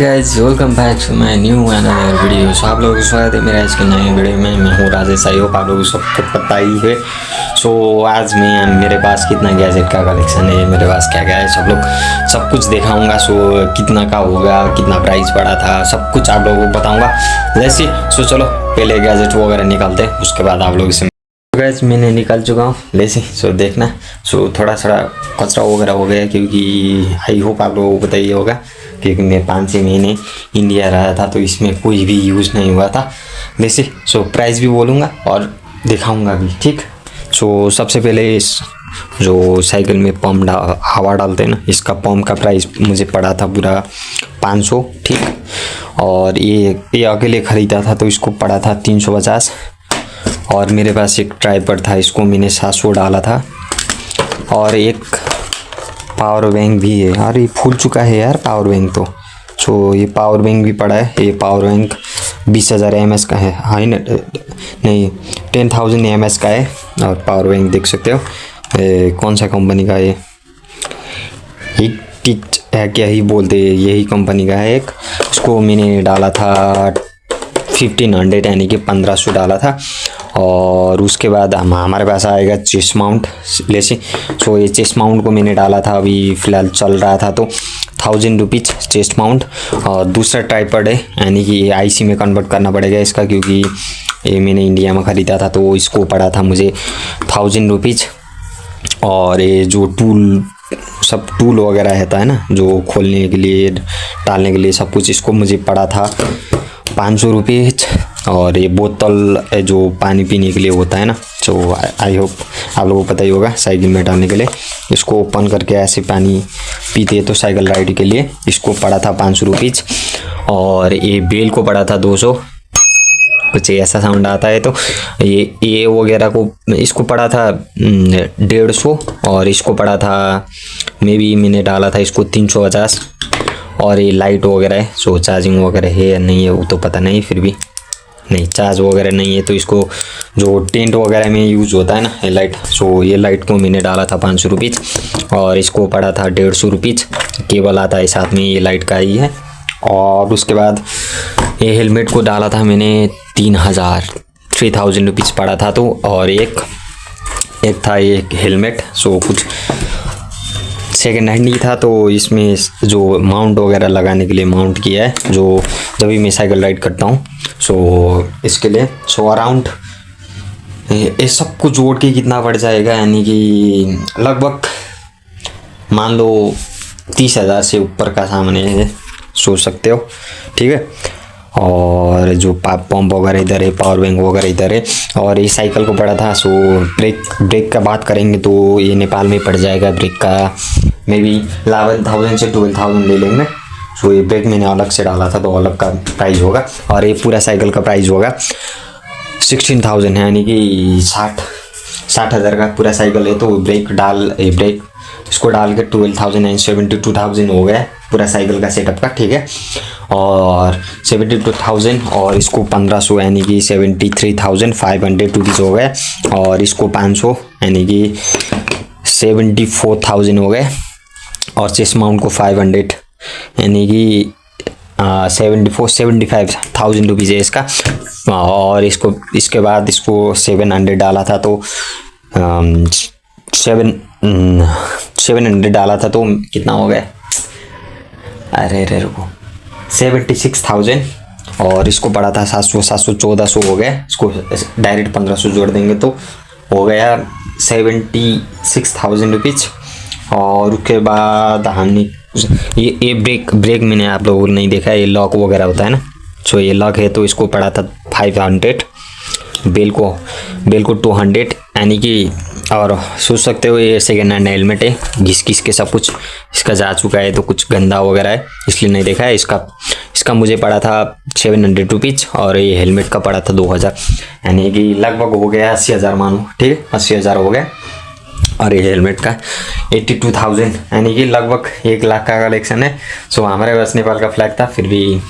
Guys welcome back to my new another video. So आप लोगों को स्वागत है मेरे आज के नए वीडियो में। मैं हूँ राजेश। आई होप आप लोगों को सबको पता ही है। सो आज मेरे पास कितना गैजेट का कलेक्शन है, मेरे पास क्या क्या है, सब कुछ दिखाऊंगा। सो कितना का होगा, कितना प्राइस पड़ा था, सब कुछ आप लोगों को बताऊंगा जैसे। सो चलो पहले गैजेट वगैरह निकालते हैं, उसके बाद आप लोगों से गैस मैंने निकाल चुका हूँ लेसी। सो देखना। सो थोड़ा कचरा वगैरह हो गया, क्योंकि आई होप आप लोगों को पता ही होगा, क्योंकि मैं 5-6 महीने इंडिया रहा था तो इसमें कोई भी यूज़ नहीं हुआ था वैसे। सो प्राइस भी बोलूँगा और दिखाऊंगा भी, ठीक। सो सबसे पहले इस जो साइकिल में पंप हवा डालते हैं ना, इसका पंप का प्राइस मुझे पड़ा था पूरा 500, ठीक। और ये अकेले ख़रीदा था तो इसको पड़ा था 350। और मेरे पास एक ट्राइपॉड था, इसको मैंने 700 डाला था। और एक पावर बैंक भी है। अरे फूल चुका है यार पावर बैंक तो। सो ये पावर बैंक भी पड़ा है। ये पावर बैंक 20,000 mAh का है, हाँ नहीं 10,000 mAh का है। और पावर बैंक देख सकते हो कौन सा कंपनी का है, हिट है क्या ही बोलते हैं, यही कंपनी का है एक। उसको मैंने डाला था 1500 यानी कि 1500 डाला था। और उसके बाद हमारे पास आएगा चेस्ट माउंट लेसी। सो ये चेस्ट माउंट को मैंने डाला था, अभी फ़िलहाल चल रहा था तो 1000 रुपीज़ चेस्ट माउंट। और दूसरा ट्राइपॉड है, यानी कि आईसी में कन्वर्ट करना पड़ेगा इसका, क्योंकि ये मैंने इंडिया में ख़रीदा था तो इसको पड़ा था मुझे 1000 रुपीज़। और ये जो सब टूल वगैरह रहता है ना, जो खोलने के लिए डालने के लिए सब कुछ, इसको मुझे पड़ा था 500 रुपीज़। और ये बोतल जो पानी पीने के लिए होता है ना, सो आई होप आप लोगों को पता ही होगा, साइकिल में डालने के लिए इसको ओपन करके ऐसे पानी पीते हैं तो साइकिल राइड के लिए, इसको पड़ा था 500 रुपीज़। और ये बेल को पड़ा था 200, कुछ ऐसा साउंड आता है तो ये वगैरह को इसको पड़ा था 150। और इसको पड़ा था मैंने डाला था इसको 350। और ये लाइट वगैरह है, सो चार्जिंग वगैरह है या नहीं है वो तो पता नहीं, फिर भी नहीं चार्ज वगैरह नहीं है तो इसको जो टेंट वगैरह में यूज़ होता है ना ये लाइट, सो ये लाइट को मैंने डाला था 500 रुपीज़। और इसको पड़ा था 150 रुपीज़। केबल आता है साथ में, ये लाइट का ही है। और उसके बाद ये हेलमेट को डाला था मैंने 3000 रुपीज़ पड़ा था तो। और एक था ये हेलमेट, सो कुछ सेकेंड हैंड ही था तो इसमें जो माउंट वगैरह लगाने के लिए माउंट किया है, जो जब भी मैं साइकिल राइड करता हूँ सो इसके लिए। सो अराउंड इस सब को जोड़ के कितना पड़ जाएगा, यानी कि लगभग मान लो 30,000 से ऊपर का सामान है, सोच सकते हो, ठीक है। और जो पंप वगैरह इधर है, पावर बैंक वगैरह इधर है। और ये साइकिल को पड़ा था। सो ब्रेक का बात करेंगे तो ये नेपाल में पड़ जाएगा ब्रेक का मे बी 11,000 से 12,000 ले लेंगे। सो ये ब्रेक मैंने अलग से डाला था तो अलग का प्राइस होगा। और ये पूरा साइकिल का प्राइस होगा 16,000 है, यानी कि 60,000 का पूरा साइकिल है। तो ब्रेक इसको डाल के 12,000 एंड 72,000 हो गया पूरा साइकिल का सेटअप का, ठीक है। और 72,000 और इसको 1500 यानी कि 73,500 रुपीज़ हो गए। और इसको 500 यानी कि 74,000 हो गए। और चेस्ट माउंट को 500 यानी कि 75,000 रुपीज़ है इसका। और इसके बाद इसको 700 डाला था तो 700 डाला था तो कितना हो गया, अरे रुको 76,000। और इसको पड़ा था 700 1400 हो गया। इसको डायरेक्ट 1500 जोड़ देंगे तो हो गया 76,000 रुपीज़। और उसके बाद हमने ये ब्रेक मैंने आप लोगों को नहीं देखा, ये लॉक वगैरह होता है ना, सो ये लॉक है तो इसको पड़ा था 500। बेल को 200 यानी कि। और सोच सकते हो ये सेकेंड हैंड हेलमेट है, घिस के सब कुछ इसका जा चुका है तो कुछ गंदा वगैरह है इसलिए नहीं देखा है। इसका मुझे पड़ा था 700 रुपीज़। और ये हेलमेट का पड़ा था 2,000, यानी कि लगभग हो गया 80,000 मानो, ठीक है 80,000 हो गया। और ये हेलमेट का 82,000 यानी कि लगभग 1 लाख का कलेक्शन है। सो हमारे पास नेपाल का फ्लैग था, फिर भी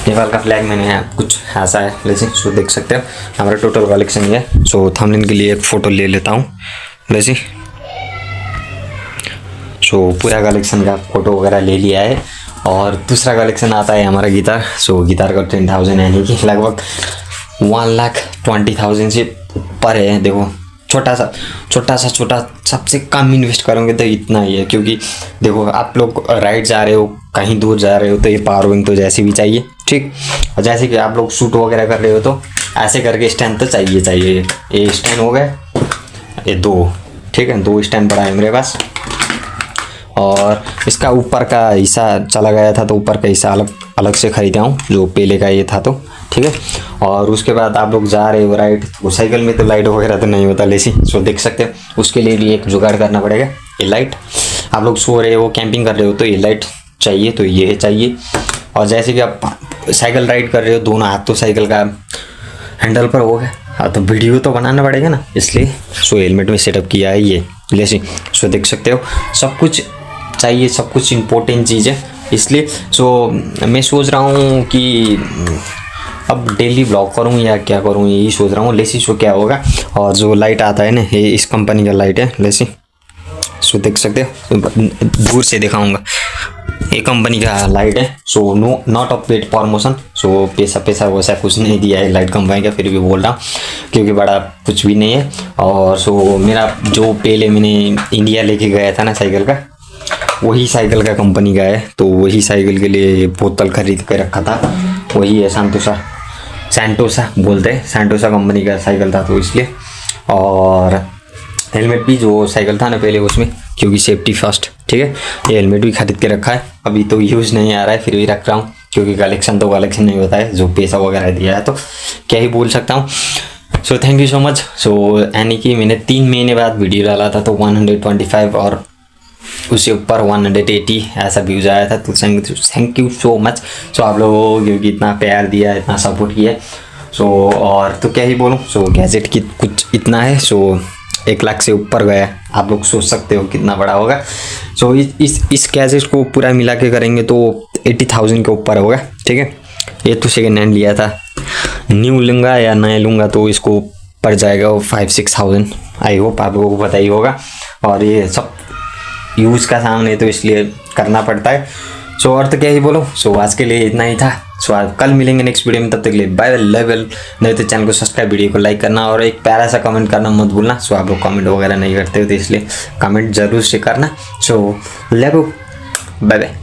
नेपाल का फ्लैग मैंने कुछ ऐसा है जैसे। सो देख सकते हो हमारा टोटल कलेक्शन ये है। सो थंबनेल के लिए एक फ़ोटो ले लेता हूँ जैसे। सो पूरा कलेक्शन का फ़ोटो वगैरह ले लिया है। और दूसरा कलेक्शन आता है हमारा गिटार। सो गिटार का 10,000 यानी कि लगभग 1,20,000 से ऊपर है। देखो छोटा सा सबसे कम इन्वेस्ट करोगे तो इतना ही है, क्योंकि देखो आप लोग राइड जा रहे हो, कहीं दूर जा रहे हो तो ये पावर बैंक तो जैसे भी चाहिए, ठीक। और जैसे कि आप लोग शूट वगैरह कर रहे हो तो ऐसे करके स्टैंड तो चाहिए। ये स्टैंड हो गए, ये 2, ठीक है, 2 स्टैंड पड़ा है मेरे पास। और इसका ऊपर का हिस्सा चला गया था तो ऊपर का हिस्सा अलग से खरीदा हूँ, जो पहले का ये था तो, ठीक है। और उसके बाद आप लोग जा रहे हो राइड, वो साइकिल में तो लाइट वगैरह तो नहीं होता लेसी, सो देख सकते हो, उसके लिए भी एक जुगाड़ करना पड़ेगा। ये लाइट आप लोग सो रहे हो, कैंपिंग कर रहे हो तो ये लाइट चाहिए, तो ये चाहिए। और जैसे कि आप साइकिल राइड कर रहे हो, दोनों हाथ तो साइकिल का हैंडल पर हो गया, हाँ तो वीडियो तो बनाना पड़ेगा ना, इसलिए सो हेलमेट में सेटअप किया है ये लेसी। सो देख सकते हो सब कुछ चाहिए, सब कुछ इम्पोर्टेंट चीज़ है, इसलिए सो मैं सोच रहा हूँ कि अब डेली ब्लॉग करूँ या क्या करूँ, यही सोच रहा हूँ लेसी। सो क्या होगा, और जो लाइट आता है ना, ये इस कंपनी का लाइट है लेसी। सो देख सकते हो, दूर से दिखाऊंगा, ये कंपनी का लाइट है। So not of paid promotion, so पैसा वैसा कुछ नहीं दिया है लाइट कंपनी का, फिर भी बोल रहा हूँ क्योंकि बड़ा कुछ भी नहीं है। और सो मेरा जो पहले मैंने इंडिया लेके गया था ना साइकिल का, वही साइकिल का कंपनी का है, तो वही साइकिल के लिए बोतल खरीद के रखा था, वही है सैंटोसा बोलते हैं, सैंटोसा कंपनी का साइकिल था तो इसलिए। और हेलमेट भी जो साइकिल था ना पहले उसमें, क्योंकि सेफ्टी फर्स्ट, ठीक है, ये हेलमेट भी खरीद के रखा है, अभी तो यूज़ नहीं आ रहा है फिर भी रख रहा हूँ, क्योंकि कलेक्शन नहीं होता है, जो पैसा वगैरह दिया है तो क्या ही बोल सकता हूँ। So thank you so much. So यानी कि मैंने 3 महीने बाद वीडियो डाला था तो 125 और उससे ऊपर 180 ऐसा व्यूज आया था, तो थैंक यू सो मच। सो आप लोगों क्योंकि इतना प्यार दिया, इतना सपोर्ट किया, सो और तो क्या ही बोलूँ। सो गैजेट की कुछ इतना है, सो 1 लाख से ऊपर गया, आप लोग सोच सकते हो कितना बड़ा होगा। सो इस गैजेट को पूरा मिला के करेंगे तो 80,000 के ऊपर होगा, ठीक है। ये तो सेकेंड हैंड लिया था, न्यू लूँगा या नया लूँगा तो इसको पड़ जाएगा वो 5-6,000, आई होप आप लोगों को पता ही होगा। और ये सब यूज़ का सामान है तो इसलिए करना पड़ता है। सो और तो क्या ही बोलो। सो आज के लिए इतना ही था। सो आज कल मिलेंगे नेक्स्ट वीडियो में, तब तक के लिए बाय बाय। नहीं तो चैनल को सब्सक्राइब, वीडियो को लाइक करना और एक प्यारा सा कमेंट करना मत भूलना। सो आप लोग कमेंट वगैरह नहीं करते हो तो इसलिए कमेंट जरूर से करना। So love you, bye bye.